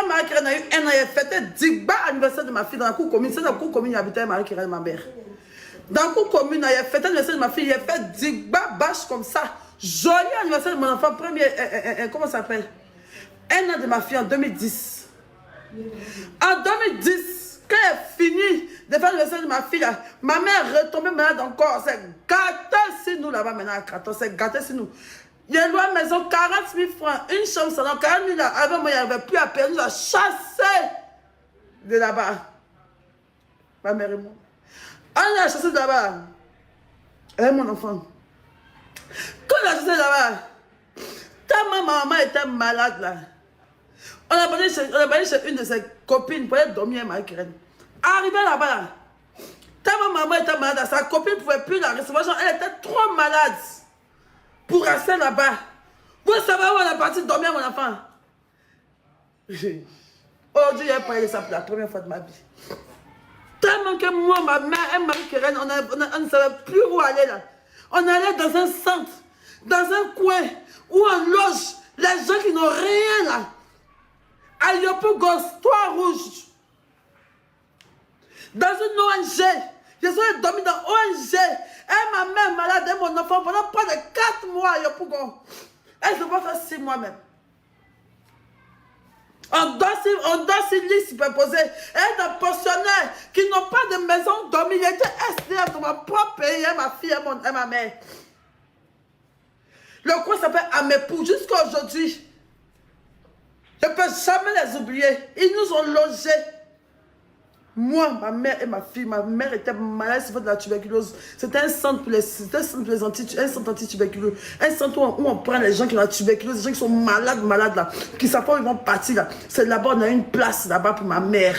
Quand Marie-Kérène a eu un an, elle fêtait Digba anniversaire de ma fille dans la cour commune. C'est dans la cour commune, il habitait Marie-Kérène, ma mère. Dans la cour commune, elle fêtait l'anniversaire de ma fille, elle fait Digba bâche comme ça. Joli anniversaire de mon enfant, premier, comment ça s'appelle? Un an de ma fille en 2010. En 2010, quand elle finit de faire l'anniversaire de ma fille, là, ma mère est retombée malade encore. C'est gâté sur nous là-bas maintenant à 14, c'est gâté sur nous. Il y a une loi maison, 40 000 francs, une chambre salon, 40 000 là. Avant moi, il n'y avait plus à payer, nous a chassé de là-bas. Ma mère et moi. On a chassé de là-bas. Elle est mon enfant. Quand on a chassé de là-bas, tellement ma maman était malade là. On a parlé chez une de ses copines pour aller dormir à Marie-Kérène. Arrivé là-bas, là, tellement maman était malade, sa copine ne pouvait plus la recevoir. Genre, elle était trop malade pour rester là-bas. Vous savez où on est parti dormir, mon enfant? Oh Dieu, j'ai parlé de ça pour la première fois de ma vie. Tellement que moi, ma mère et Marie-Kérène, on ne savait plus où aller là. On allait dans un centre, dans un coin où on loge les gens qui n'ont rien là. À Yopougon, Toit Rouge. Dans une ONG. Je suis dormi dans ONG. Et ma mère malade et mon enfant pendant près de 4 mois à Yopougon. Elle se voit faire 6 mois même. On doit s'y lire superposer. Et des pensionnaires qui n'ont pas de maison dormir. Ils étaient SDF dans mon propre pays. Et ma fille et ma mère. Le coin s'appelle Amépou. Jusqu'à aujourd'hui. Je ne peux jamais les oublier. Ils nous ont logés. Moi, ma mère et ma fille, ma mère était malade sur de la tuberculose. C'était un centre pour les anti-tuberculeux. Un centre où on prend les gens qui ont la tuberculose, les gens qui sont malades là, qui savent pas où ils vont partir là. C'est là-bas, on a une place là-bas pour ma mère.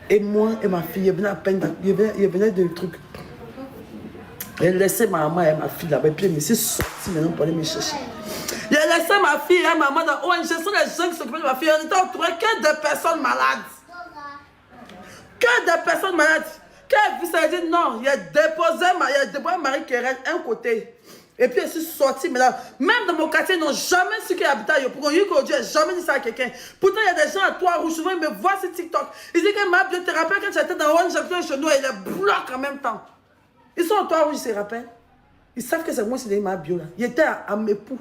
Et moi et ma fille, ils venaient à peine, ils venaient de trucs. Elle laissait ma maman et ma fille là-bas. Et puis, je me suis sortie maintenant pour aller me chercher. J'ai laissé ma fille et ma maman dans ONG. Ce sont les gens qui s'occupaient de ma fille. On était entouré que de personnes malades. Que de personnes malades. Quand elle ça dit non, il a déposé Marie-Kérène un côté. Et puis elle suis sortie maintenant. Même dans mon quartier, ils n'ont jamais su qu'il habitait à Yopougon. Dieu n'a jamais dit ça à quelqu'un. Pourtant, il y a des gens à Toit Rouge, souvent ils me voient sur TikTok. Ils disent que ma biothérapeute, quand j'étais dans ONG, j'étais chez nous, elle les bloque en même temps. Ils sont à Toit Rouge, ils se rappellent. Ils savent que c'est moi qui ai ma bio là. Il était à Mépou.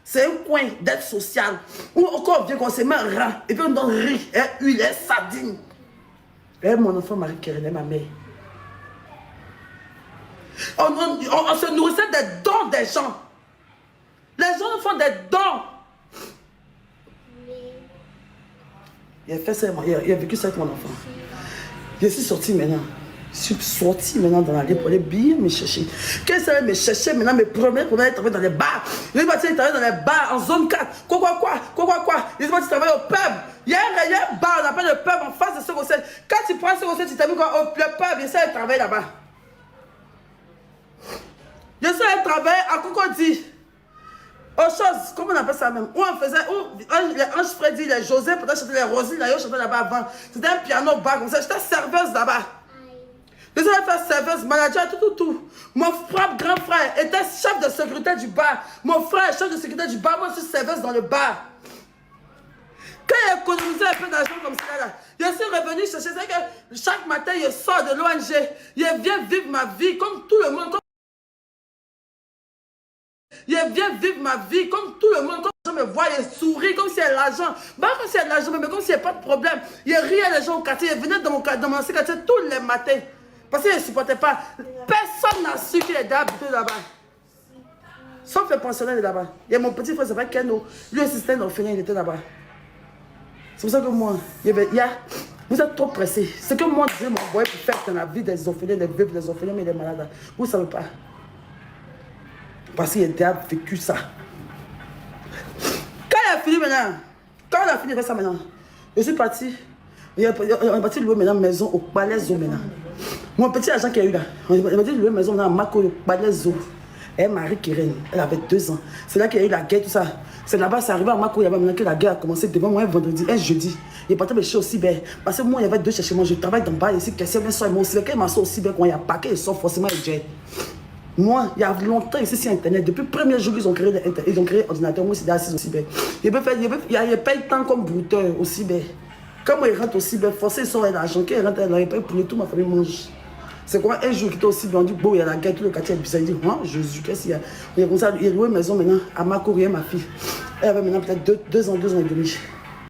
C'est un coin d'aide sociale où encore on vient qu'on se met un rang et puis on donne riz, huile, sardine. Et mon enfant Marie-Kérène, ma mère. On se nourrissait des dons des gens. Les gens font des dons. Il a fait ça, il a vécu ça avec mon enfant. Je suis sortie maintenant. Je suis sortie maintenant dans l'allée pour aller bien me chercher. Qu'est-ce que me chercher maintenant, mes premiers pour aller travailler dans les bars. Je suis parti travailler dans les bars en zone 4. Quoi. Je suis parti travailler au pub. Il y a un bar, on appelle le pub en face de ce conseil. Quand tu prends ce conseil, tu t'as vu quoi? Au pub, je suis allé travailler là-bas. Je suis allé travailler à Cocody. Autre chose, comment on appelle ça même? Où on faisait, où les Ange Freddy, les José, peut-être chanter les Rosines, là, ils chantaient là-bas avant. C'était un piano bar comme ça. J'étais serveuse là-bas. Je suis allé faire serveuse, manager, tout. Mon frère, grand frère, était chef de sécurité du bar. Mon frère est chef de sécurité du bar. Moi, je suis serveuse dans le bar. Quand j'ai économisé un peu d'argent comme ça, là, je suis revenu chercher. C'est que chaque matin, je sors de l'ONG. Je viens vivre ma vie comme tout le monde. Je viens vivre ma vie comme tout le monde. Quand les gens me voient, je souris comme s'il y a de l'argent. Pas comme s'il y a de l'argent, mais comme s'il n'y a pas de problème. Je riais les gens au quartier. Je venais dans mon quartier tous les matins. Parce que je ne supportais pas. Personne n'a su qu'il était habité là-bas. Sauf le pensionnaire là-bas. Il y a mon petit frère, c'est pas Keno. Lui aussi, c'était un orphelin, il était là-bas. C'est pour ça que moi, vous êtes trop pressés. C'est que moi, Dieu m'a envoyé pour faire dans la vie des orphelins, des veuves, des orphelins, mais des malades. Vous ne savez pas. Parce qu'il a vécu ça. Quand il a fini maintenant, quand on a fini avec ça maintenant, je suis parti. On est parti louer maintenant maison au Palais Zoo maintenant. Mon petit agent qui a eu là, on est parti louer maison dans Mako au Palais Zoo. Et Marie-Kérène, elle avait 2 ans. C'est là qu'il y a eu la guerre, tout ça. C'est là-bas, c'est arrivé à Mako, il y avait maintenant que la guerre a commencé devant moi un vendredi, un jeudi. Il est parti me chercher aussi bien. Parce que moi, il y avait 2 chez moi. Je travaille dans le bar ici, question bien soir, moi aussi. Quand il m'a sorti aussi bien, quand il y a paquet, il sort forcément, il jette. Moi, il y a longtemps ici sur Internet, depuis le premier jour qu'ils ont créé l'ordinateur, moi, c'est assis au cyber. Il n'y a pas eu de temps comme brouteur au cyber. Quand moi, il rentre au cyber, forcé, ils sont l'argent. Quand il rentre, il paye pour tout, ma famille mange. C'est quoi un jour qu'il était au cyber, on dit, bon, il y a la guerre, tout le quartier est bizarre. Il dit, moi, Jésus, qu'est-ce qu'il y a? Il y a comme ça, il a loué une maison maintenant à ma courrier, ma fille. Elle avait maintenant peut-être 2 ans et demi.